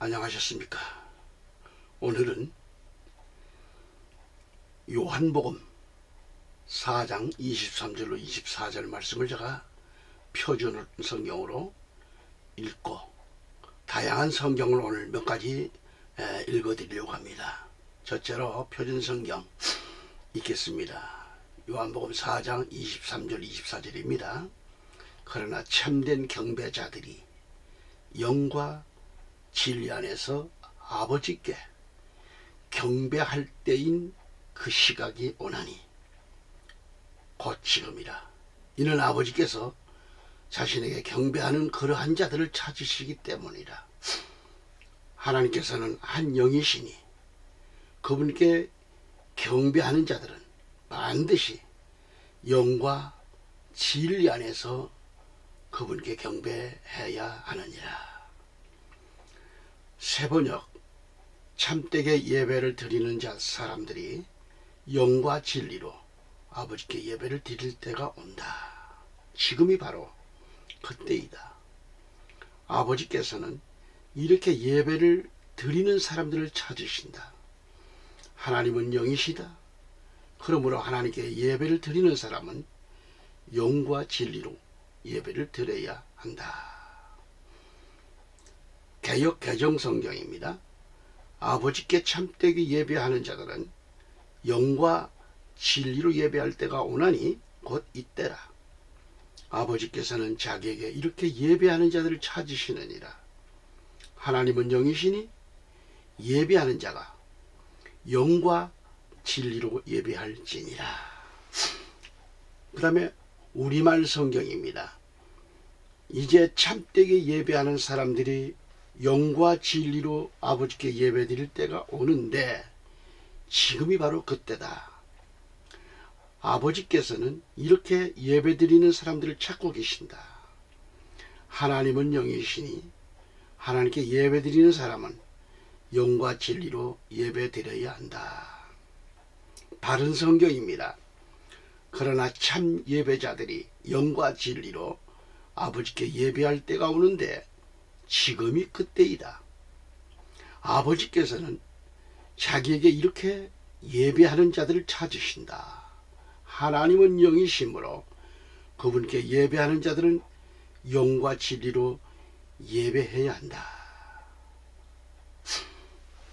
안녕하셨습니까? 오늘은 요한복음 4장 23절로 24절 말씀을 제가 표준 성경으로 읽고 다양한 성경을 오늘 몇 가지 읽어드리려고 합니다. 첫째로 표준 성경 읽겠습니다. 요한복음 4장 23절 24절입니다. 그러나 참된 경배자들이 영과 진리 안에서 아버지께 경배할 때인 그 시각이 오나니 곧 지금이라. 이는 아버지께서 자신에게 경배하는 그러한 자들을 찾으시기 때문이라. 하나님께서는 한 영이시니 그분께 경배하는 자들은 반드시 영과 진리 안에서 그분께 경배해야 하느니라. 세번역 참되게 예배를 드리는 사람들이 영과 진리로 아버지께 예배를 드릴 때가 온다. 지금이 바로 그때이다. 아버지께서는 이렇게 예배를 드리는 사람들을 찾으신다. 하나님은 영이시다. 그러므로 하나님께 예배를 드리는 사람은 영과 진리로 예배를 드려야 한다. 개역 개정 성경입니다. 아버지께 참되게 예배하는 자들은 영과 진리로 예배할 때가 오나니 곧 이때라. 아버지께서는 자기에게 이렇게 예배하는 자들을 찾으시느니라. 하나님은 영이시니 예배하는 자가 영과 진리로 예배할지니라. 그 다음에 우리말 성경입니다. 이제 참되게 예배하는 사람들이 영과 진리로 아버지께 예배드릴 때가 오는데 지금이 바로 그때다. 아버지께서는 이렇게 예배드리는 사람들을 찾고 계신다. 하나님은 영이시니 하나님께 예배드리는 사람은 영과 진리로 예배드려야 한다. 바른 성경입니다. 그러나 참 예배자들이 영과 진리로 아버지께 예배할 때가 오는데 지금이 그때이다. 아버지께서는 자기에게 이렇게 예배하는 자들을 찾으신다. 하나님은 영이시므로 그분께 예배하는 자들은 영과 진리로 예배해야 한다.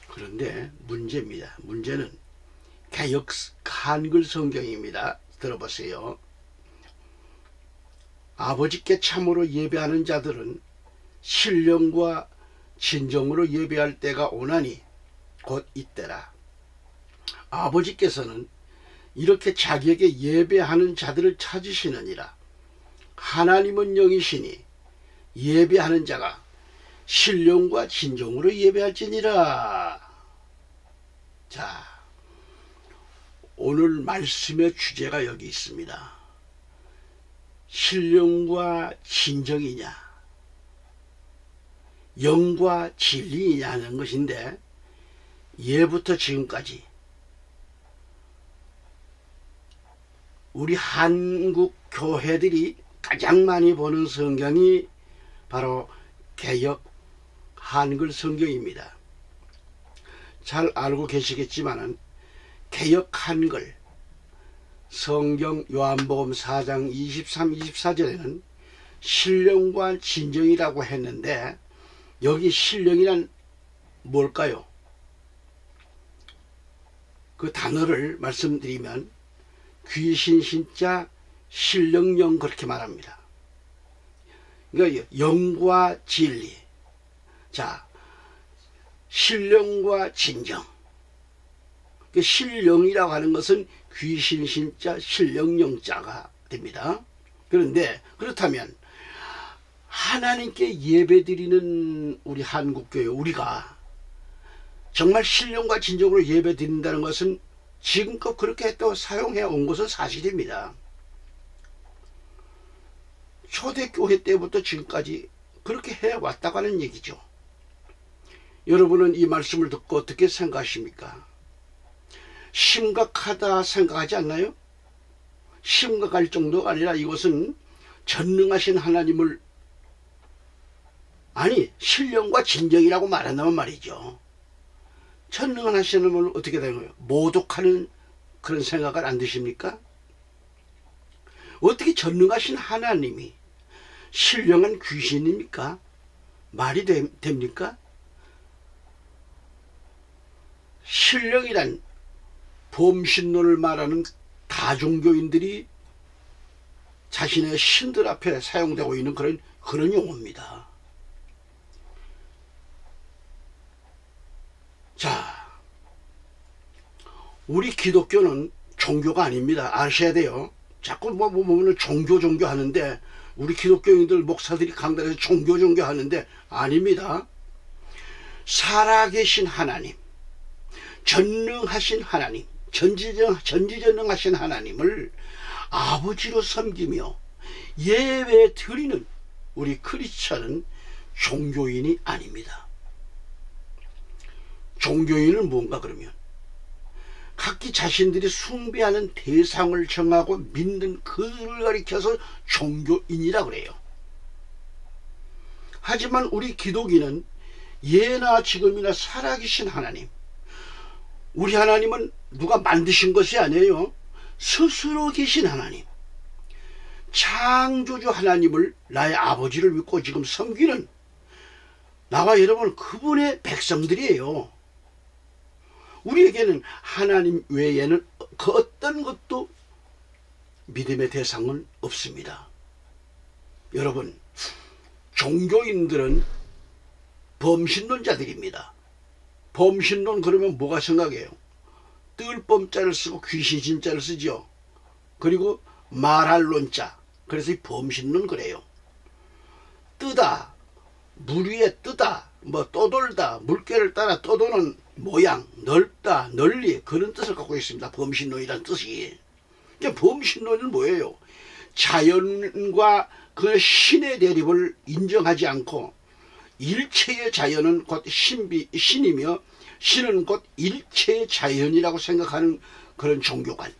그런데 문제입니다. 문제는 개역 한글 성경입니다. 들어보세요. 아버지께 참으로 예배하는 자들은 신령과 진정으로 예배할 때가 오나니 곧 이때라. 아버지께서는 이렇게 자기에게 예배하는 자들을 찾으시느니라. 하나님은 영이시니 예배하는 자가 신령과 진정으로 예배할지니라. 자, 오늘 말씀의 주제가 여기 있습니다. 신령과 진정이냐 영과 진리이냐 하는 것인데, 예부터 지금까지 우리 한국 교회들이 가장 많이 보는 성경이 바로 개역 한글 성경입니다. 잘 알고 계시겠지만은 개역 한글 성경 요한복음 4장 23, 24절에는 신령과 진정이라고 했는데, 여기 신령이란 뭘까요? 그 단어를 말씀드리면 귀신 신자 신령영 그렇게 말합니다. 그러니까 영과 진리. 자, 신령과 진정. 그 신령이라고 하는 것은 귀신 신자 신령영자가 됩니다. 그런데 그렇다면 하나님께 예배드리는 우리 한국교회, 우리가 정말 신령과 진정으로 예배드린다는 것은 지금껏 그렇게 또 사용해 온 것은 사실입니다. 초대교회 때부터 지금까지 그렇게 해왔다고 하는 얘기죠. 여러분은 이 말씀을 듣고 어떻게 생각하십니까? 심각하다 생각하지 않나요? 심각할 정도가 아니라 이것은 전능하신 하나님을 아니 신령과 진정이라고 말한다면 말이죠. 전능하시는 분은 어떻게 되는 거예요? 모독하는 그런 생각을 안 드십니까? 어떻게 전능하신 하나님이 신령한 귀신입니까? 말이 됩니까? 신령이란 범신론을 말하는 다종교인들이 자신의 신들 앞에 사용되고 있는 그런 용어입니다. 자, 우리 기독교는 종교가 아닙니다. 아셔야 돼요. 자꾸 보면 종교 하는데, 우리 기독교인들 목사들이 강단에서 종교 하는데 아닙니다. 살아계신 하나님, 전능하신 하나님, 전지전능하신 하나님을 아버지로 섬기며 예배 드리는 우리 크리스천은 종교인이 아닙니다. 종교인은 뭔가 그러면 각기 자신들이 숭배하는 대상을 정하고 믿는 그를 가리켜서 종교인이라 그래요. 하지만 우리 기독인은 예나 지금이나 살아계신 하나님, 우리 하나님은 누가 만드신 것이 아니에요. 스스로 계신 하나님, 창조주 하나님을 나의 아버지를 믿고 지금 섬기는 나와 여러분 그분의 백성들이에요. 우리에게는 하나님 외에는 그 어떤 것도 믿음의 대상은 없습니다. 여러분, 종교인들은 범신론자들입니다. 범신론 그러면 뭐가 생각해요? 뜰범자를 쓰고 귀신신자를 쓰죠. 그리고 말할 논자, 그래서 이 범신론 그래요. 뜨다, 물 위에 뜨다, 떠돌다, 물결을 따라 떠도는 모양, 넓다, 널리, 그런 뜻을 갖고 있습니다. 범신론이라는 뜻이. 범신론은 뭐예요? 자연과 그 신의 대립을 인정하지 않고 일체의 자연은 곧 신이며 신은 곧 일체의 자연이라고 생각하는 그런 종교관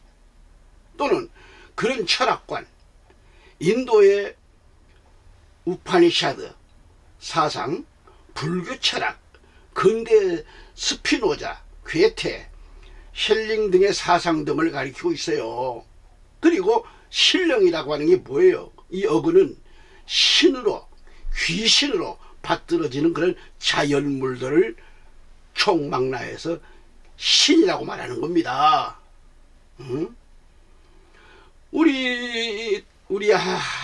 또는 그런 철학관, 인도의 우파니샤드 사상, 불교 철학, 근대 스피노자, 괴테, 헬링 등의 사상 등을 가리키고 있어요. 그리고 신령이라고 하는 게 뭐예요? 이 어근은 신으로, 귀신으로 받들어지는 그런 자연물들을 총망라해서 신이라고 말하는 겁니다. 우리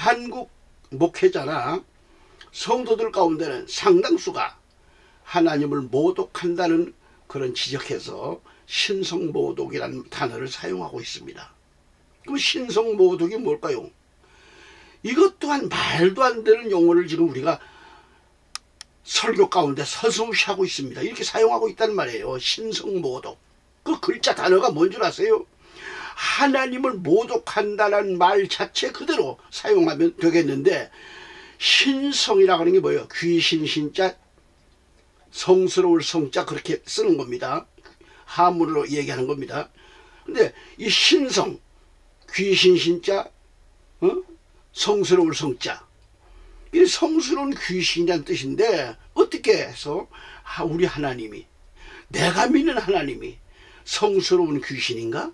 한국 목회자나 성도들 가운데는 상당수가 하나님을 모독한다는 그런 지적해서 신성모독이라는 단어를 사용하고 있습니다. 그럼 신성모독이 뭘까요? 이것 또한 말도 안 되는 용어를 지금 우리가 설교 가운데 서슴없이 하고 있습니다. 이렇게 사용하고 있단 말이에요. 신성모독. 그 글자 단어가 뭔 줄 아세요? 하나님을 모독한다는 말 자체 그대로 사용하면 되겠는데, 신성이라고 하는 게 뭐예요? 귀신 신자, 성스러울 성자, 그렇게 쓰는 겁니다. 하문으로 얘기하는 겁니다. 근데 이 신성, 귀신 신자, 성스러울 성자, 이 성스러운 귀신이라는 뜻인데, 어떻게 해서 우리 하나님이, 내가 믿는 하나님이 성스러운 귀신인가?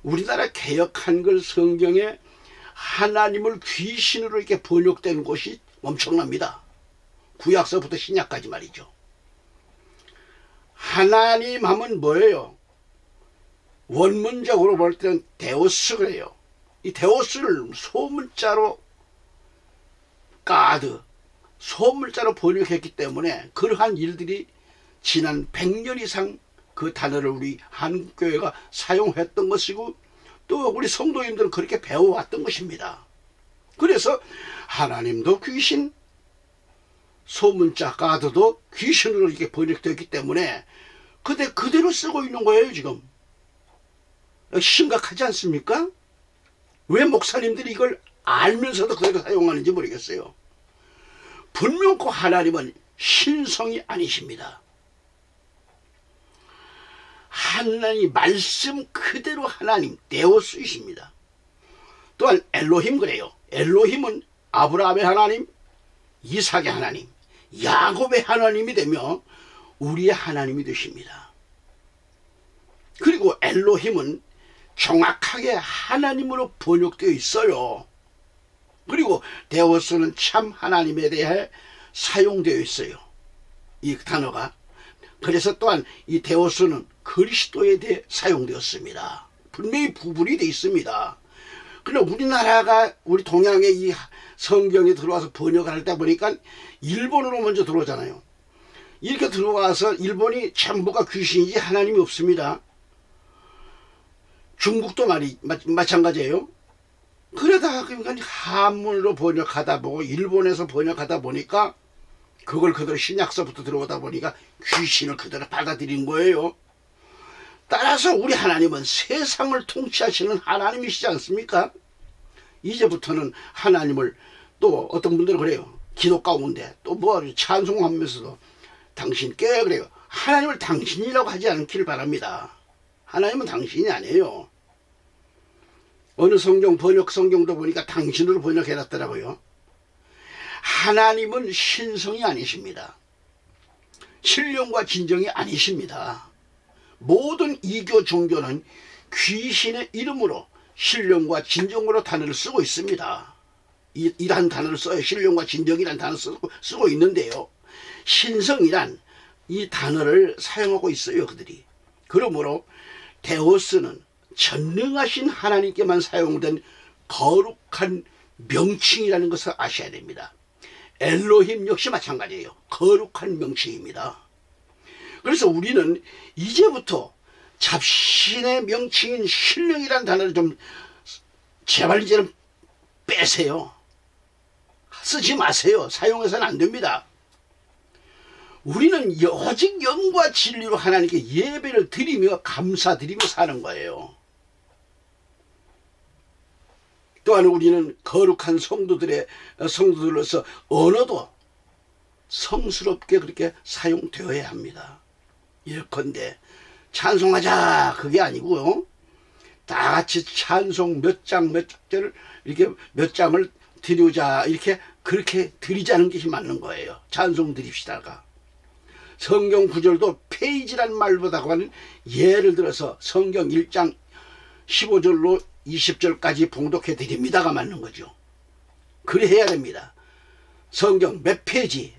우리나라 개역 한글 성경에 하나님을 귀신으로 이렇게 번역된 곳이 엄청납니다. 구약서부터 신약까지 말이죠. 하나님 하면 뭐예요? 원문적으로 볼 때는 데오스 그래요. 이 데오스를 소문자로 가드, 소문자로 번역했기 때문에 그러한 일들이 지난 100년 이상 그 단어를 우리 한국교회가 사용했던 것이고, 또 우리 성도님들은 그렇게 배워왔던 것입니다. 그래서 하나님도 귀신, 소문자 가드도 귀신으로 이렇게 번역되었기 때문에 그대로 쓰고 있는 거예요. 지금 심각하지 않습니까? 왜 목사님들이 이걸 알면서도 그대로 사용하는지 모르겠어요. 분명코 하나님은 신성이 아니십니다. 하나님 말씀 그대로 하나님 데오스이십니다. 또한 엘로힘 그래요. 엘로힘은 아브라함의 하나님, 이삭의 하나님, 야곱의 하나님이 되며 우리의 하나님이 되십니다. 그리고 엘로힘은 정확하게 하나님으로 번역되어 있어요. 그리고 데오스는 참 하나님에 대해 사용되어 있어요. 이 단어가. 그래서 또한 이 데오스는 그리스도에 대해 사용되었습니다. 분명히 구분이 되어 있습니다. 그러나 우리나라가 우리 동양의 이 성경에 들어와서 번역을 하다 보니까 일본어로 먼저 들어오잖아요. 이렇게 들어와서 일본이 전부가 귀신이지 하나님이 없습니다. 중국도 마찬가지예요. 그러다가 그러니까 한문으로 번역하다 보고 일본에서 번역하다 보니까 그걸 그대로 신약서부터 들어오다 보니까 귀신을 그대로 받아들인 거예요. 따라서 우리 하나님은 세상을 통치하시는 하나님이시지 않습니까? 이제부터는 하나님을 또 어떤 분들은 그래요. 기도 가운데 또 뭐 찬송하면서도 당신께 그래요. 하나님을 당신이라고 하지 않기를 바랍니다. 하나님은 당신이 아니에요. 어느 성경 번역 성경도 보니까 당신으로 번역해놨더라고요. 하나님은 신성이 아니십니다. 신령과 진정이 아니십니다. 모든 이교 종교는 귀신의 이름으로 신령과 진정으로 단어를 쓰고 있습니다. 이란 단어를 써요. 신령과 진정이란 단어를 쓰고 있는데요. 신성이란 이 단어를 사용하고 있어요. 그들이. 그러므로 데오스는 전능하신 하나님께만 사용된 거룩한 명칭이라는 것을 아셔야 됩니다. 엘로힘 역시 마찬가지예요. 거룩한 명칭입니다. 그래서 우리는 이제부터 잡신의 명칭인 신령이라는 단어를 좀 제발 이제는 빼세요. 쓰지 마세요. 사용해서는 안 됩니다. 우리는 오직 영과 진리로 하나님께 예배를 드리며 감사드리며 사는 거예요. 또한 우리는 거룩한 성도들로서 언어도 성스럽게 그렇게 사용되어야 합니다. 예컨대 찬송하자 그게 아니고요. 다 같이 찬송 몇 장을 이렇게 몇 장을 드리자 이렇게 그렇게 드리자는 것이 맞는 거예요. 찬송 드립시다가. 성경 구절도 페이지란 말보다는 예를 들어서 성경 1장 15절로 20절까지 봉독해 드립니다가 맞는 거죠. 그래 해야 됩니다. 성경 몇 페이지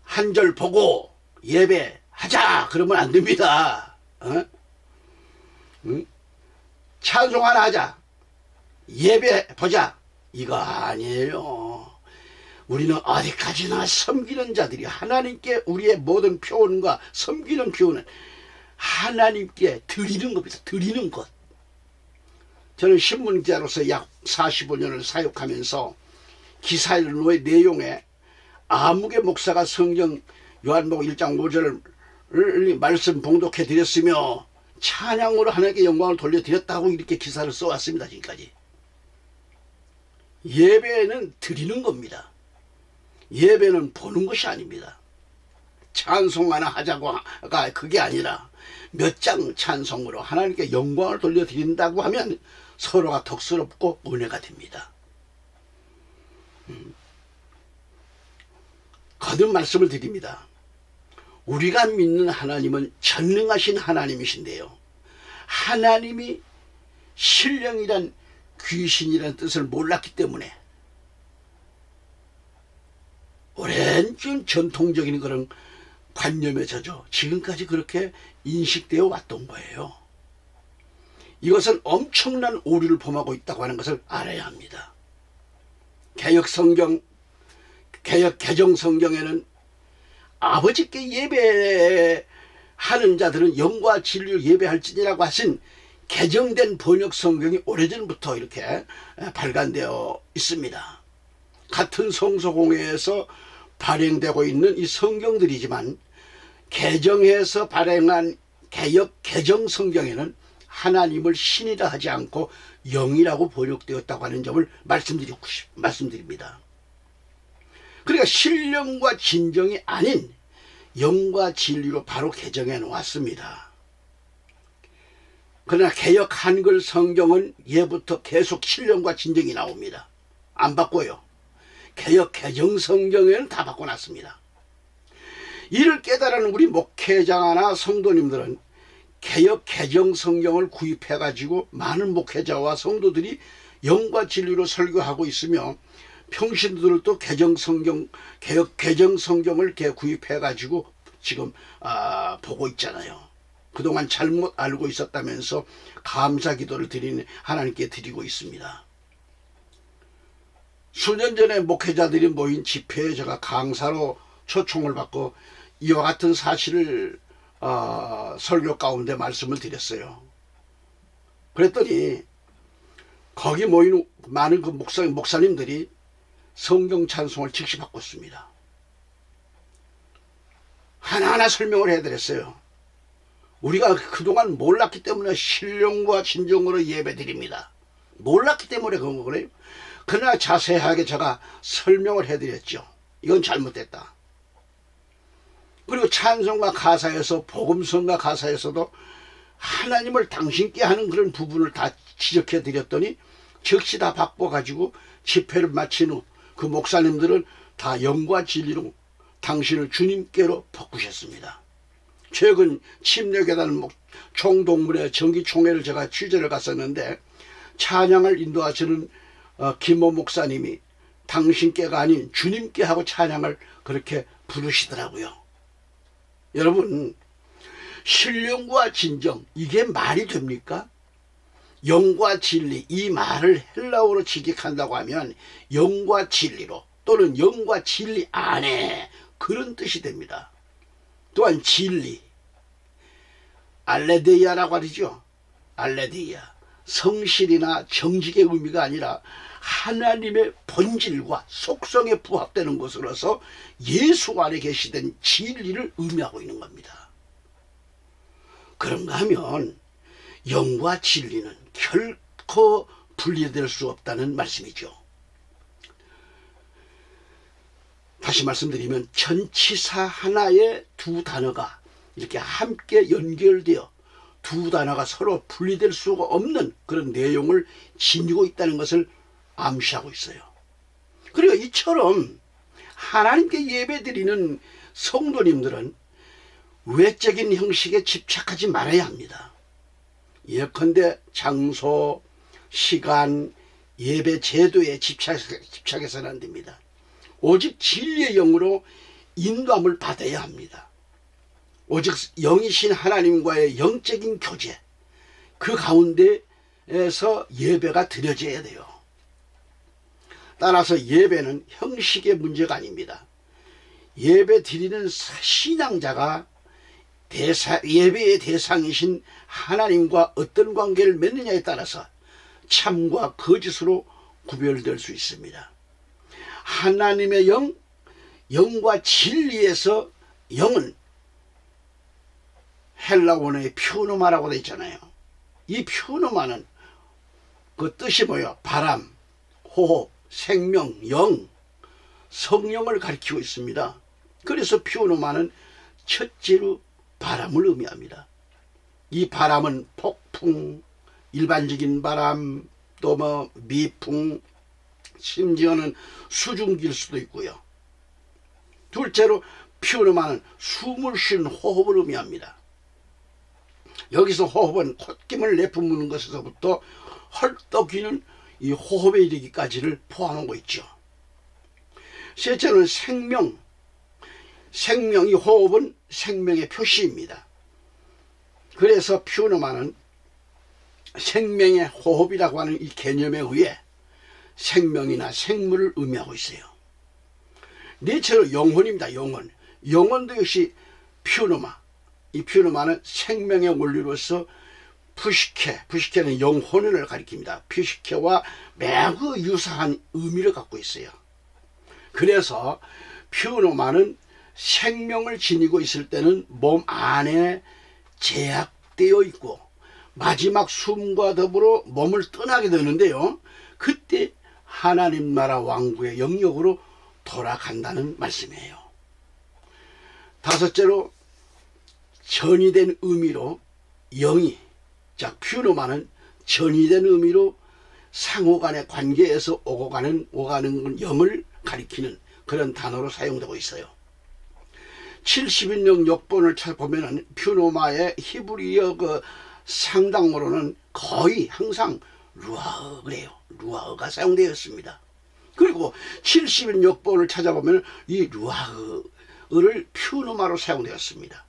한 절 보고 예배하자 그러면 안 됩니다. 응? 찬송 하나 하자 예배 보자 이거 아니에요. 우리는 어디까지나 섬기는 자들이 하나님께 우리의 모든 표현과 섬기는 표현은 하나님께 드리는 겁니다. 드리는 것. 저는 신문기자로서 약 45년을 사역하면서 기사의 내용에 아무개 목사가 성경 요한복음 1장 5절을 말씀 봉독해 드렸으며 찬양으로 하나님께 영광을 돌려드렸다고 이렇게 기사를 써왔습니다. 지금까지. 예배는 드리는 겁니다. 예배는 보는 것이 아닙니다. 찬송 하나 하자고가 그게 아니라 몇 장 찬송으로 하나님께 영광을 돌려드린다고 하면 서로가 덕스럽고 은혜가 됩니다. 거듭 말씀을 드립니다. 우리가 믿는 하나님은 전능하신 하나님이신데요. 하나님이 신령이란 귀신이란 뜻을 몰랐기 때문에 오랜 전통적인 그런 관념에 젖어 지금까지 그렇게 인식되어 왔던 거예요. 이것은 엄청난 오류를 범하고 있다고 하는 것을 알아야 합니다. 개혁 개정 성경에는 아버지께 예배하는 자들은 영과 진리로 예배할지니라고 하신 개정된 번역 성경이 오래전부터 이렇게 발간되어 있습니다. 같은 성소공회에서 발행되고 있는 이 성경들이지만 개정해서 발행한 개정 성경에는 하나님을 신이라 하지 않고 영이라고 번역되었다고 하는 점을 말씀드립니다. 그러니까 신령과 진정이 아닌 영과 진리로 바로 개정해 놓았습니다. 그러나 개역 한글 성경은 예부터 계속 신령과 진정이 나옵니다. 안 바꿔요. 개역 개정 성경에는 다 바꿔놨습니다. 이를 깨달은 우리 목회자나 성도님들은 개역 개정 성경을 구입해 가지고 많은 목회자와 성도들이 영과 진리로 설교하고 있으며 평신도들도 개정 성경 개역 개정 성경을 구입해 가지고 지금 보고 있잖아요. 그동안 잘못 알고 있었다면서 감사 기도를 하나님께 드리고 있습니다. 수년 전에 목회자들이 모인 집회에 제가 강사로 초청을 받고 이와 같은 사실을 설교 가운데 말씀을 드렸어요. 그랬더니 거기 모인 많은 그 목사님들이 성경 찬송을 즉시 바꿨습니다. 하나하나 설명을 해드렸어요. 우리가 그동안 몰랐기 때문에 신령과 진정으로 예배드립니다. 몰랐기 때문에 그런 거래요. 그러나 자세하게 제가 설명을 해드렸죠. 이건 잘못됐다. 그리고 찬송과 가사에서 복음성과 가사에서도 하나님을 당신께 하는 그런 부분을 다 지적해 드렸더니 즉시 다 바꿔가지고 집회를 마친 후 그 목사님들은 다 영과 진리로 당신을 주님께로 바꾸셨습니다. 최근 침례교단 총동문회 정기총회를 제가 취재를 갔었는데 찬양을 인도하시는 김모 목사님이 당신께가 아닌 주님께 하고 찬양을 그렇게 부르시더라고요. 여러분, 신령과 진정, 이게 말이 됩니까? 영과 진리, 이 말을 헬라어로 직역한다고 하면 영과 진리로 또는 영과 진리 안에 그런 뜻이 됩니다. 또한 진리, 알레데이아라고 하죠. 알레데이아, 성실이나 정직의 의미가 아니라 하나님의 본질과 속성에 부합되는 것으로서 예수 안에 계시된 진리를 의미하고 있는 겁니다. 그런가 하면 영과 진리는 결코 분리될 수 없다는 말씀이죠. 다시 말씀드리면 전치사 하나의 두 단어가 이렇게 함께 연결되어 두 단어가 서로 분리될 수가 없는 그런 내용을 지니고 있다는 것을 암시하고 있어요. 그리고 이처럼 하나님께 예배드리는 성도님들은 외적인 형식에 집착하지 말아야 합니다. 예컨대 장소, 시간, 예배 제도에 집착해서는 안 됩니다. 오직 진리의 영으로 인도함을 받아야 합니다. 오직 영이신 하나님과의 영적인 교제, 그 가운데에서 예배가 드려져야 돼요. 따라서 예배는 형식의 문제가 아닙니다. 예배 드리는 신앙자가 예배의 대상이신 하나님과 어떤 관계를 맺느냐에 따라서 참과 거짓으로 구별될 수 있습니다. 하나님의 영, 영과 진리에서 영은 헬라어의 퓨노마라고 되어 있잖아요. 이 퓨노마는 그 뜻이 뭐예요? 바람, 호흡, 생명, 영, 성령을 가리키고 있습니다. 그래서 퓨노마는 첫째로 바람을 의미합니다. 이 바람은 폭풍, 일반적인 바람, 또 미풍, 심지어는 수증기일 수도 있고요. 둘째로 퓨노마는 숨을 쉬는 호흡을 의미합니다. 여기서 호흡은 콧김을 내뿜는 것에서부터 헐떡이는 이 호흡에 이르기까지를 포함하고 있죠. 셋째는 생명. 생명이 호흡은 생명의 표시입니다. 그래서 퓨노마는 생명의 호흡이라고 하는 이 개념에 의해 생명이나 생물을 의미하고 있어요. 넷째로 영혼입니다. 영혼. 영혼도 역시 퓨노마. 이 퓨노마는 생명의 원리로서 푸시케는 영혼을 가리킵니다. 푸시케와 매우 유사한 의미를 갖고 있어요. 그래서 퓨노마는 생명을 지니고 있을 때는 몸 안에 제약되어 있고 마지막 숨과 더불어 몸을 떠나게 되는데요. 그때 하나님 나라 왕국의 영역으로 돌아간다는 말씀이에요. 다섯째로 전이된 의미로 영이, 자 퓨노마는 전이된 의미로 상호 간의 관계에서 오고 가는 영을 가리키는 그런 단어로 사용되고 있어요. 70인용 역본을 찾아보면 퓨노마의 히브리어 그 상당어로는 거의 항상 루아흐 그래요. 루아흐가 사용되어 있습니다. 그리고 70인 역본을 찾아보면 이 루아흐를 퓨노마로 사용되었습니다.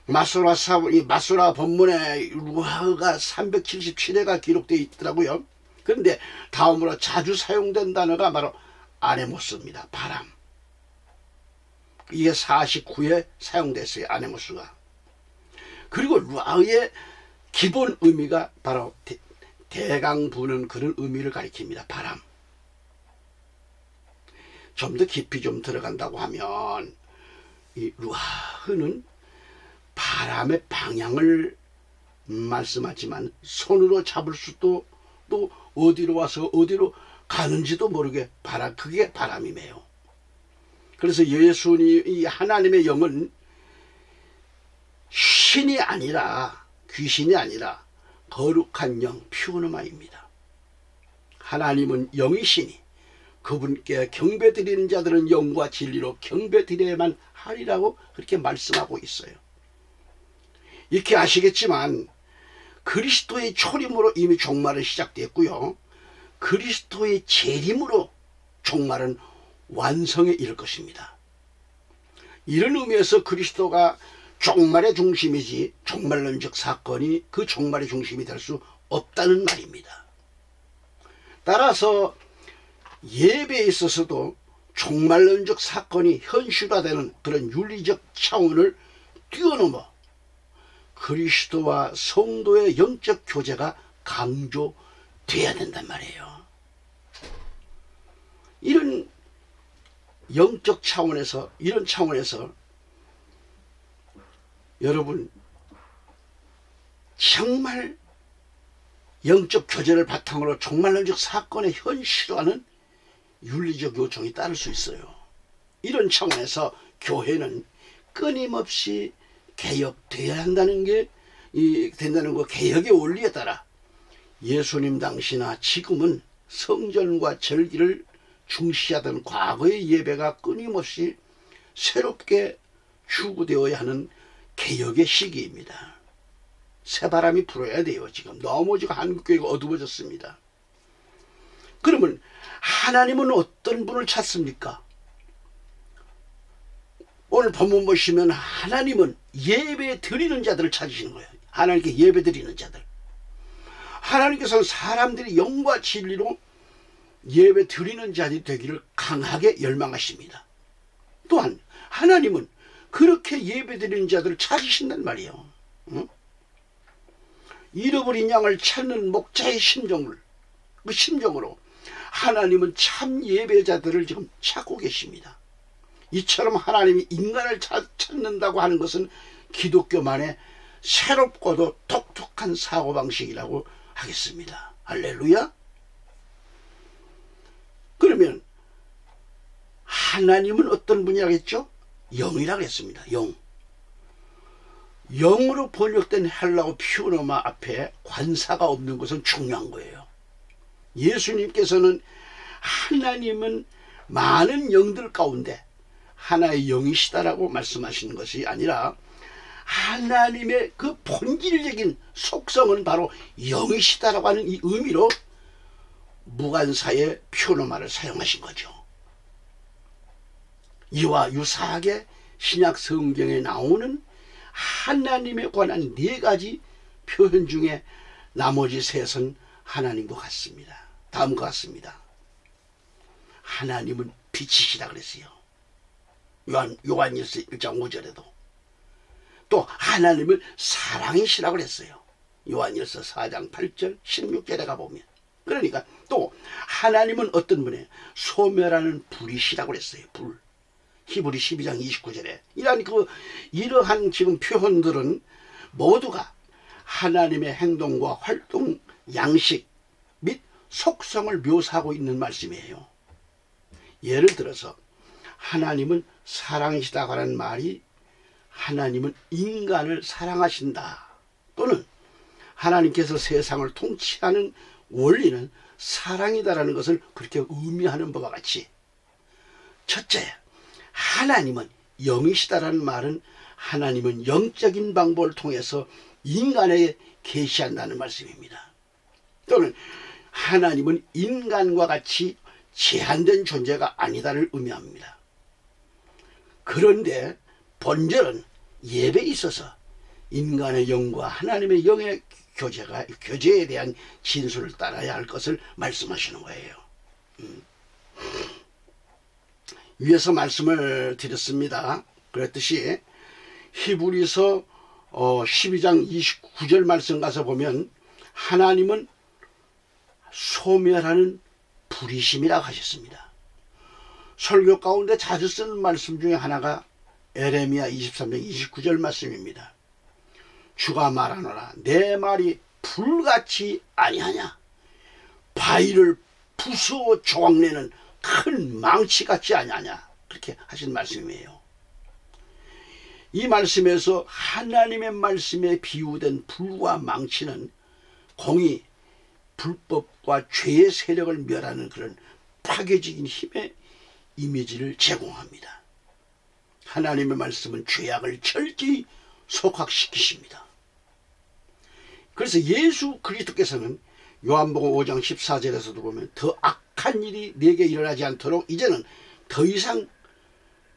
마소라 본문에 루아흐가 377회가 기록되어 있더라고요. 그런데 다음으로 자주 사용된 단어가 바로 아네모스입니다. 바람. 이게 49회 사용됐어요. 아네모스가. 그리고 루아흐의 기본 의미가 바로 대강 부는 그런 의미를 가리킵니다. 바람. 좀 더 깊이 좀 들어간다고 하면 이 루아흐는 바람의 방향을 말씀하지만 손으로 잡을 수도 또 어디로 와서 어디로 가는지도 모르게 그게 바람이매요. 그래서 예수님 이 하나님의 영은 신이 아니라 귀신이 아니라 거룩한 영 퓨노마입니다. 하나님은 영이시니 그분께 경배드리는 자들은 영과 진리로 경배드려야만 하리라고 그렇게 말씀하고 있어요. 이렇게 아시겠지만 그리스도의 초림으로 이미 종말은 시작됐고요. 그리스도의 재림으로 종말은 완성에 이를 것입니다. 이런 의미에서 그리스도가 종말의 중심이지 종말론적 사건이 그 종말의 중심이 될 수 없다는 말입니다. 따라서 예배에 있어서도 종말론적 사건이 현실화되는 그런 윤리적 차원을 뛰어넘어 그리스도와 성도의 영적 교제가 강조돼야 된단 말이에요. 이런 영적 차원에서 이런 차원에서 여러분 정말 영적 교제를 바탕으로 종말론적 사건의 현실화는 윤리적 요청이 따를 수 있어요. 이런 차원에서 교회는 끊임없이 개혁돼야 한다는 게 된다는 거 개혁의 원리에 따라 예수님 당시나 지금은 성전과 절기를 중시하던 과거의 예배가 끊임없이 새롭게 추구되어야 하는 개혁의 시기입니다. 새바람이 불어야 돼요. 지금 너무 지금 한국교회가 어두워졌습니다. 그러면 하나님은 어떤 분을 찾습니까? 오늘 본문 보시면 하나님은 예배 드리는 자들을 찾으시는 거예요. 하나님께 예배 드리는 자들. 하나님께서는 사람들이 영과 진리로 예배 드리는 자들이 되기를 강하게 열망하십니다. 또한 하나님은 그렇게 예배 드리는 자들을 찾으신단 말이에요. 응? 잃어버린 양을 찾는 목자의 심정으로 하나님은 참 예배자들을 지금 찾고 계십니다. 이처럼 하나님이 인간을 찾는다고 하는 것은 기독교만의 새롭고도 독특한 사고방식이라고 하겠습니다. 할렐루야. 그러면 하나님은 어떤 분이라고 했죠? 영이라고 했습니다. 영으로 번역된 헬라어 퓨노마 앞에 관사가 없는 것은 중요한 거예요. 예수님께서는 하나님은 많은 영들 가운데 하나의 영이시다라고 말씀하시는 것이 아니라 하나님의 그 본질적인 속성은 바로 영이시다라고 하는 이 의미로 무관사의 퓨노마를 사용하신 거죠. 이와 유사하게 신약 성경에 나오는 하나님에 관한 4가지 표현 중에 나머지 3은 하나님과 같습니다. 다음과 같습니다. 하나님은 빛이시다 그랬어요. 요한일서 1장 5절에도. 또 하나님은 사랑이시라고 그랬어요. 요한일서 4장 8절 16절에 가보면. 그러니까 또 하나님은 어떤 분이에요? 소멸하는 불이시라고 그랬어요. 불. 히브리 12장 29절에 이러한 지금 표현들은 모두가 하나님의 행동과 활동 양식 및 속성을 묘사하고 있는 말씀이에요. 예를 들어서 하나님은 사랑이시다고 하는 말이 하나님은 인간을 사랑하신다, 또는 하나님께서 세상을 통치하는 원리는 사랑이다라는 것을 그렇게 의미하는 바와 같이, 첫째, 하나님은 영이시다라는 말은 하나님은 영적인 방법을 통해서 인간에게 계시한다는 말씀입니다. 또는 하나님은 인간과 같이 제한된 존재가 아니다를 의미합니다. 그런데 본절은 예배에 있어서 인간의 영과 하나님의 영의 교제에 대한 진술을 따라야 할 것을 말씀하시는 거예요. 위에서 말씀을 드렸습니다. 그랬듯이 히브리서 12장 29절 말씀 가서 보면 하나님은 소멸하는 불이심이라고 하셨습니다. 설교 가운데 자주 쓰는 말씀 중에 하나가 에레미야 23장 29절 말씀입니다. 주가 말하노라 내 말이 불같이 아니하냐, 바위를 부수어 조각내는 큰 망치같이 아니하냐, 그렇게 하신 말씀이에요. 이 말씀에서 하나님의 말씀에 비유된 불과 망치는 공의, 불법과 죄의 세력을 멸하는 그런 파괴적인 힘의 이미지를 제공합니다. 하나님의 말씀은 죄악을 철저히 속학시키십니다. 그래서 예수 그리스도께서는 요한복음 5장 14절에서도 보면 더 악한 일이 내게 일어나지 않도록 이제는 더 이상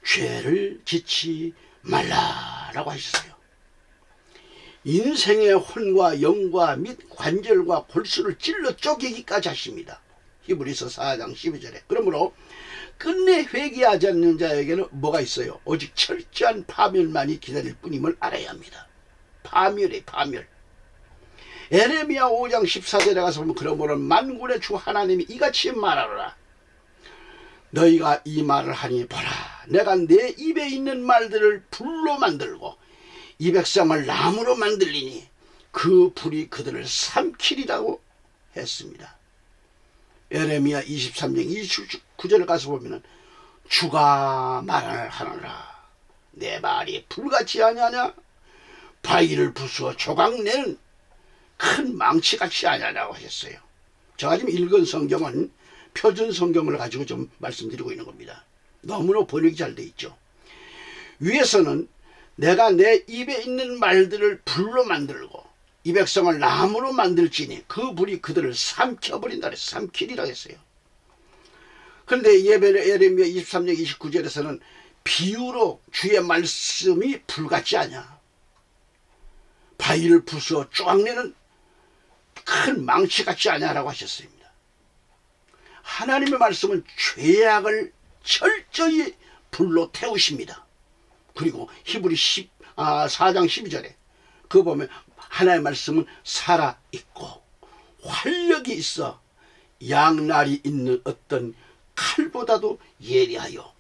죄를 짓지 말라라고 하셨어요. 인생의 혼과 영과 및 관절과 골수를 찔러 쪼개기까지 하십니다. 히브리서 4장 12절에. 그러므로 끝내 회개하지 않는 자에게는 뭐가 있어요? 오직 철저한 파멸만이 기다릴 뿐임을 알아야 합니다. 파멸이에요, 파멸. 에레미야 5장 14절에 가서 보면 그러므로 만군의 주 하나님이 이같이 말하노라. 너희가 이 말을 하니 보라, 내가 내 입에 있는 말들을 불로 만들고 이 백성을 나무로 만들리니 그 불이 그들을 삼키리라고 했습니다. 에레미야 23장 29절에 가서 보면 주가 말하노라 내 말이 불같이 아니하냐, 바위를 부수어 조각내는 큰 망치같이 아니하냐고 하셨어요. 제가 지금 읽은 성경은 표준 성경을 가지고 좀 말씀드리고 있는 겁니다. 너무나 번역이 잘 돼 있죠. 위에서는 내가 내 입에 있는 말들을 불로 만들고 이 백성을 나무로 만들지니 그 불이 그들을 삼켜버린다 그랬어요. 삼키리라 했어요. 그런데 에레미야 23장 29절에서는 비유로 주의 말씀이 불같지 않냐, 바위를 부수어 쪼각내는 큰 망치같지 않냐라고 하셨습니다. 하나님의 말씀은 죄악을 철저히 불로 태우십니다. 그리고 히브리 4장 12절에 그거 보면 하나님의 말씀은 살아있고 활력이 있어 양날이 있는 어떤 칼보다도 예리하여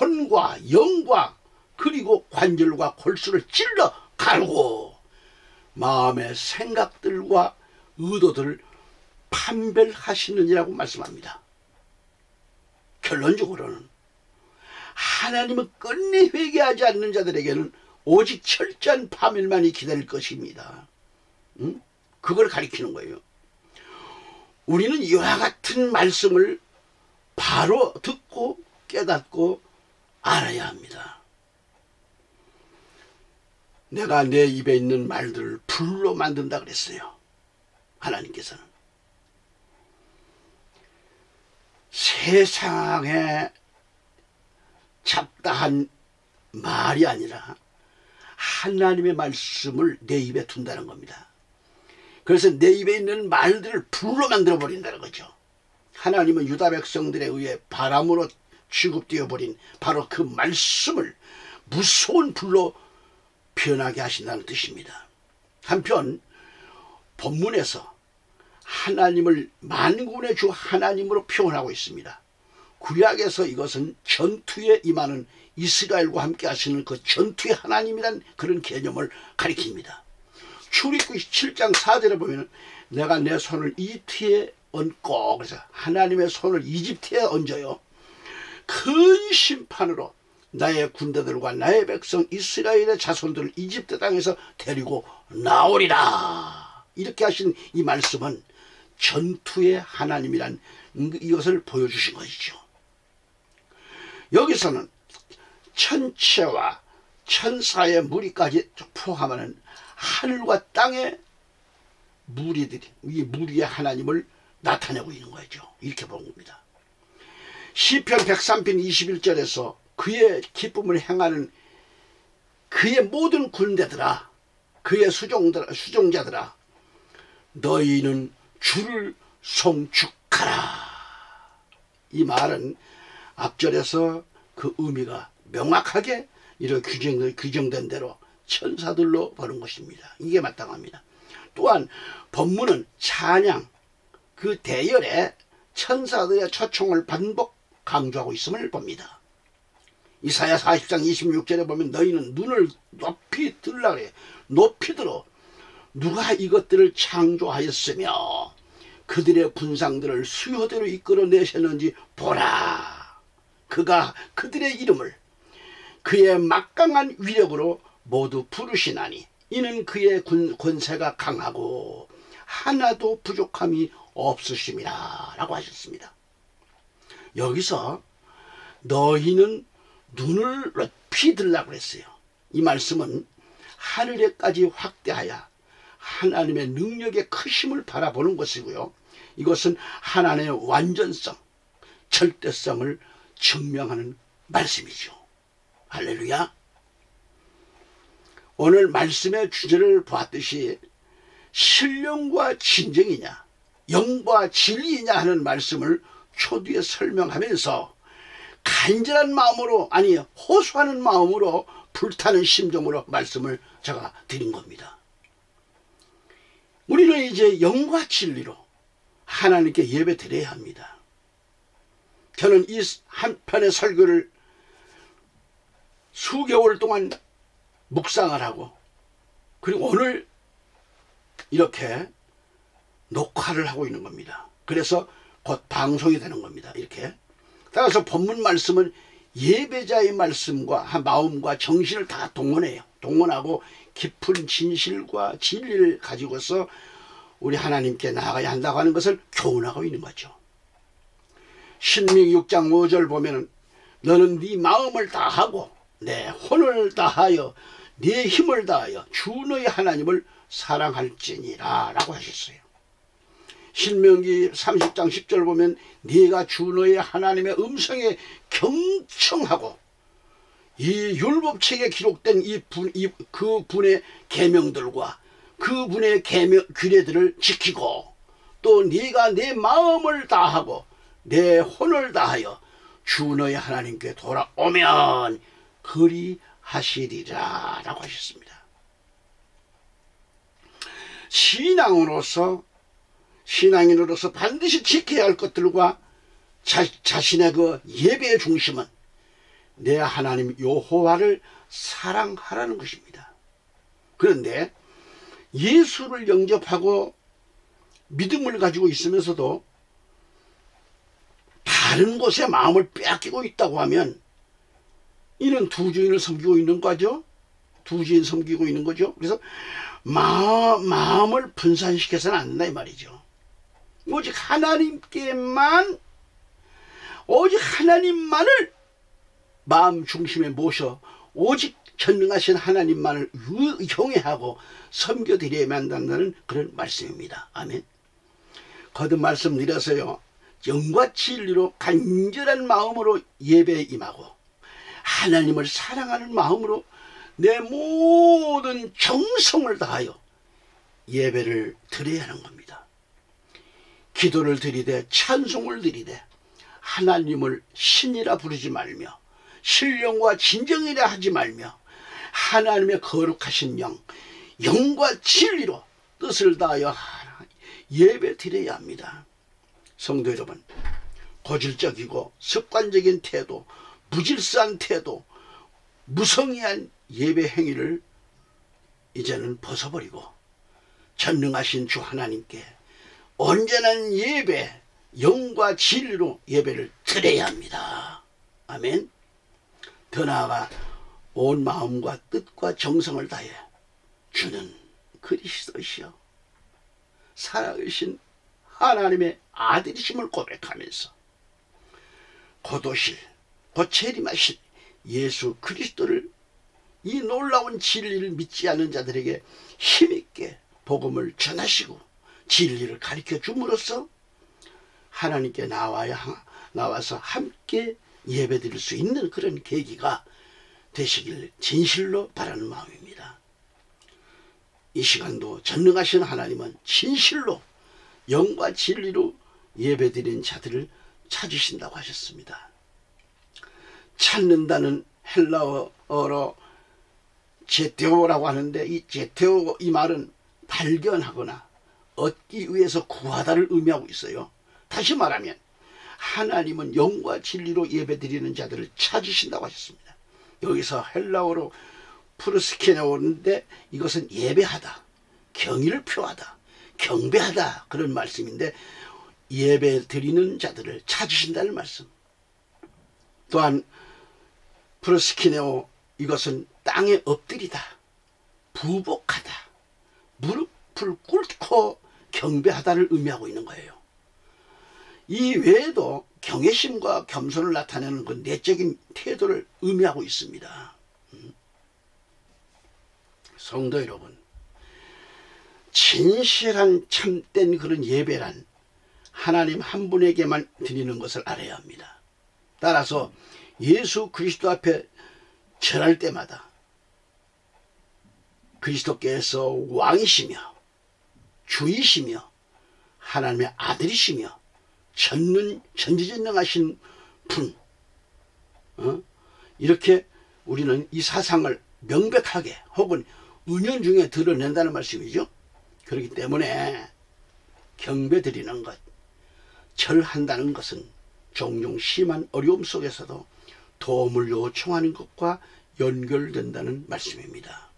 혼과 영과 그리고 관절과 골수를 찔러 가르고 마음의 생각들과 의도들을 판별하시느니라고 말씀합니다. 결론적으로는 하나님은 끝내 회개하지 않는 자들에게는 오직 철저한 파멸만이 기다릴 것입니다. 그걸 가리키는 거예요. 우리는 이와 같은 말씀을 바로 듣고 깨닫고 알아야 합니다. 내가 내 입에 있는 말들을 불로 만든다 그랬어요. 하나님께서는. 세상에 잡다한 말이 아니라 하나님의 말씀을 내 입에 둔다는 겁니다. 그래서 내 입에 있는 말들을 불로 만들어 버린다는 거죠. 하나님은 유다 백성들에 의해 바람으로 취급되어 버린 바로 그 말씀을 무서운 불로 변하게 하신다는 뜻입니다. 한편 본문에서 하나님을 만군의 주 하나님으로 표현하고 있습니다. 구약에서 이것은 전투에 임하는 이스라엘과 함께 하시는 그 전투의 하나님이란 그런 개념을 가리킵니다. 출애굽기 7장 4절에 보면 내가 내 손을 이집트에 얹고, 그래서 하나님의 손을 이집트에 얹어요. 큰 심판으로 나의 군대들과 나의 백성 이스라엘의 자손들을 이집트 땅에서 데리고 나오리라. 이렇게 하신 이 말씀은 전투의 하나님이란 이것을 보여주신 것이죠. 여기서는 천체와 천사의 무리까지 포함하는 하늘과 땅의 무리들이, 이 무리의 하나님을 나타내고 있는 거죠. 이렇게 본 겁니다. 시편 103편 21절에서 그의 기쁨을 행하는 그의 모든 군대들아, 그의 수종자들아, 너희는 주를 송축하라. 이 말은 앞절에서 그 의미가 명확하게 이렇게 규정된 대로 천사들로 보는 것입니다. 이게 마땅합니다. 또한 본문은 찬양, 그 대열에 천사들의 초청을 반복 강조하고 있음을 봅니다. 이사야 40장 26절에 보면 너희는 눈을 높이 들라 그래. 높이 들어. 누가 이것들을 창조하였으며 그들의 군상들을 수요대로 이끌어내셨는지 보라. 그가 그들의 이름을 그의 막강한 위력으로 모두 부르시나니 이는 그의 권세가 강하고 하나도 부족함이 없으심이라 라고 하셨습니다. 여기서 너희는 눈을 높이 들라고 그랬어요. 이 말씀은 하늘에까지 확대하여 하나님의 능력의 크심을 바라보는 것이고요. 이것은 하나님의 완전성, 절대성을 증명하는 말씀이죠. 할렐루야. 오늘 말씀의 주제를 보았듯이 신령과 진정이냐, 영과 진리이냐 하는 말씀을 초두에 설명하면서 간절한 마음으로, 아니 호소하는 마음으로, 불타는 심정으로 말씀을 제가 드린 겁니다. 우리는 이제 영과 진리로 하나님께 예배 드려야 합니다. 저는 이 한 편의 설교를 수개월 동안 묵상을 하고, 그리고 오늘 이렇게 녹화를 하고 있는 겁니다. 그래서 곧 방송이 되는 겁니다. 이렇게. 따라서 본문 말씀은 예배자의 말씀과 마음과 정신을 다 동원해요. 동원하고 깊은 진실과 진리를 가지고서 우리 하나님께 나아가야 한다고 하는 것을 교훈하고 있는 거죠. 신명기 6장 5절 보면은 너는 네 마음을 다하고 내 혼을 다하여 네 힘을 다하여 주 너의 하나님을 사랑할지니라 라고 하셨어요. 신명기 30장 10절 보면 네가 주 너의 하나님의 음성에 경청하고 이 율법책에 기록된 그 분의 계명들과 그 분의 규례들을 지키고 또 네가 내 마음을 다하고 내 혼을 다하여 주 너의 하나님께 돌아오면 그리하시리라 라고 하셨습니다. 신앙인으로서 반드시 지켜야 할 것들과 자신의 그 예배의 중심은 내 하나님 여호와를 사랑하라는 것입니다. 그런데 예수를 영접하고 믿음을 가지고 있으면서도 다른 곳에 마음을 빼앗기고 있다고 하면 이는 두 주인을 섬기고 있는 거죠. 두 주인 섬기고 있는 거죠. 그래서 마음을 분산시켜서는 안 된다 이 말이죠. 오직 하나님만을 마음 중심에 모셔 오직 전능하신 하나님만을 경외하고 섬겨드려야만 한다는 그런 말씀입니다. 아멘. 거듭 말씀드려서요, 영과 진리로 간절한 마음으로 예배에 임하고 하나님을 사랑하는 마음으로 내 모든 정성을 다하여 예배를 드려야 하는 겁니다. 기도를 드리되 찬송을 드리되 하나님을 신이라 부르지 말며 신령과 진정이라 하지 말며 하나님의 거룩하신 영과 진리로 뜻을 다하여 예배 드려야 합니다. 성도 여러분, 고질적이고 습관적인 태도, 무질서한 태도, 무성의한 예배 행위를 이제는 벗어버리고 전능하신 주 하나님께 온전한 예배, 영과 진리로 예배를 드려야 합니다. 아멘. 더 나아가 온 마음과 뜻과 정성을 다해 주는 그리스도시여 살아계신 하나님의 아들이심을 고백하면서 곧 오실, 곧 재림하실 예수 그리스도를, 이 놀라운 진리를 믿지 않는 자들에게 힘있게 복음을 전하시고 진리를 가르쳐 줌으로써 하나님께 나와서 함께 예배드릴 수 있는 그런 계기가 되시길 진실로 바라는 마음입니다. 이 시간도 전능하신 하나님은 진실로 영과 진리로 예배드리는 자들을 찾으신다고 하셨습니다. 찾는다는 헬라어로 제테오라고 하는데, 이 제테오, 이 말은 발견하거나 얻기 위해서 구하다를 의미하고 있어요. 다시 말하면 하나님은 영과 진리로 예배드리는 자들을 찾으신다고 하셨습니다. 여기서 헬라어로 프로스케네오인데 이것은 예배하다, 경의를 표하다, 경배하다, 그런 말씀인데 예배 드리는 자들을 찾으신다는 말씀. 또한 프로스키네오, 이것은 땅에 엎드리다, 부복하다, 무릎을 꿇고 경배하다를 의미하고 있는 거예요. 이 외에도 경외심과 겸손을 나타내는 그 내적인 태도를 의미하고 있습니다. 성도 여러분, 진실한 참된 그런 예배란 하나님 한 분에게만 드리는 것을 알아야 합니다. 따라서 예수 그리스도 앞에 절할 때마다 그리스도께서 왕이시며 주이시며 하나님의 아들이시며 전지전능하신 분, 이렇게 우리는 이 사상을 명백하게 혹은 은연중에 드러낸다는 말씀이죠. 그렇기 때문에 경배드리는 것, 절한다는 것은 종종 심한 어려움 속에서도 도움을 요청하는 것과 연결된다는 말씀입니다.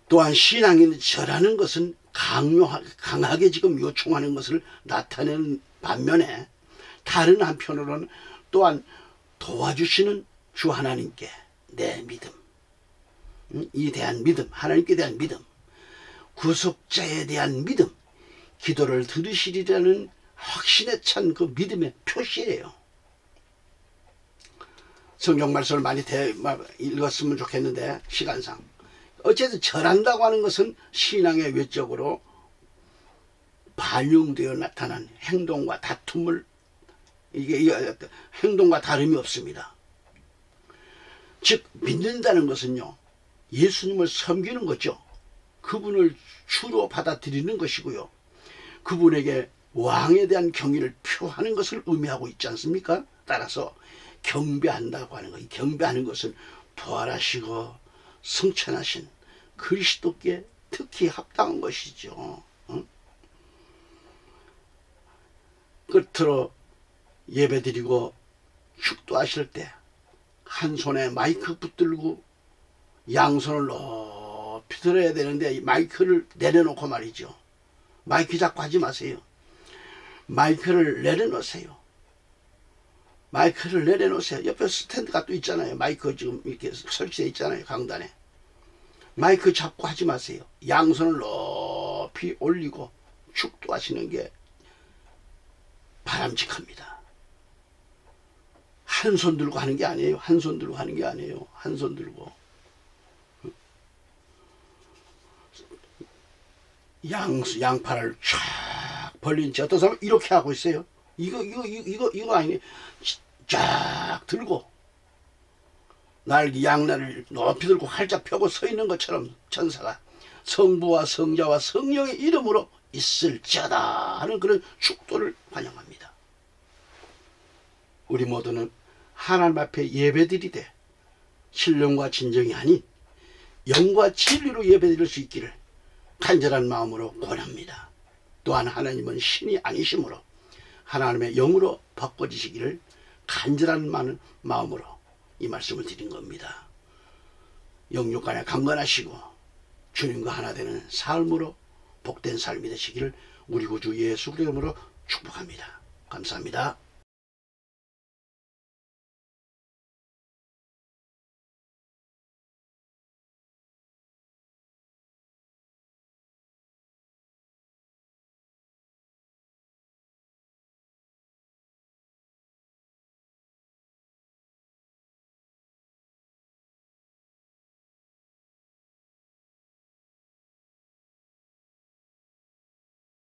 또한 신앙인이 절하는 것은 강하게 지금 요청하는 것을 나타내는 반면에, 다른 한편으로는 또한 도와주시는 주 하나님께 내 믿음, 이 대한 믿음, 하나님께 대한 믿음, 구속자에 대한 믿음, 기도를 들으시리라는 확신에 찬 그 믿음의 표시예요. 성경 말씀을 많이 읽었으면 좋겠는데 시간상, 어쨌든 절한다고 하는 것은 신앙의 외적으로 반영되어 나타난 행동과 다툼을, 이게 행동과 다름이 없습니다. 즉 믿는다는 것은요, 예수님을 섬기는 거죠. 그분을 주로 받아들이는 것이고요, 그분에게 왕에 대한 경의를 표하는 것을 의미하고 있지 않습니까? 따라서 경배한다고 하는 것, 경배하는 것은 부활하시고 승천하신 그리스도께 특히 합당한 것이죠. 끝으로 예배드리고 축도하실 때 한 손에 마이크 붙들고 양손을 높이 들어야 되는데 마이크를 내려놓고 말이죠. 마이크 잡고 하지 마세요. 마이크를 내려놓으세요. 마이크를 내려놓으세요. 옆에 스탠드가 또 있잖아요. 마이크 지금 이렇게 설치되어 있잖아요. 강단에. 마이크 잡고 하지 마세요. 양손을 높이 올리고 축도하시는 게 바람직합니다. 한 손 들고 하는 게 아니에요. 한 손 들고 하는 게 아니에요. 한 손 들고. 양팔을 쫙 벌린 채 어떤 사람은 이렇게 하고 있어요. 이거 아니에요. 쫙 들고 양날을 높이 들고 활짝 펴고 서 있는 것처럼 천사가 성부와 성자와 성령의 이름으로 있을지어다 하는 그런 축도를 환영합니다. 우리 모두는 하나님 앞에 예배드리되 신령과 진정이 아닌 영과 진리로 예배드릴 수 있기를 간절한 마음으로 권합니다. 또한 하나님은 신이 아니시므로 하나님의 영으로 바꿔지시기를 간절한 마음으로 이 말씀을 드린 겁니다. 영육 간에 강건하시고 주님과 하나 되는 삶으로 복된 삶이 되시기를 우리 구주 예수 그리스도 이름으로 축복합니다. 감사합니다.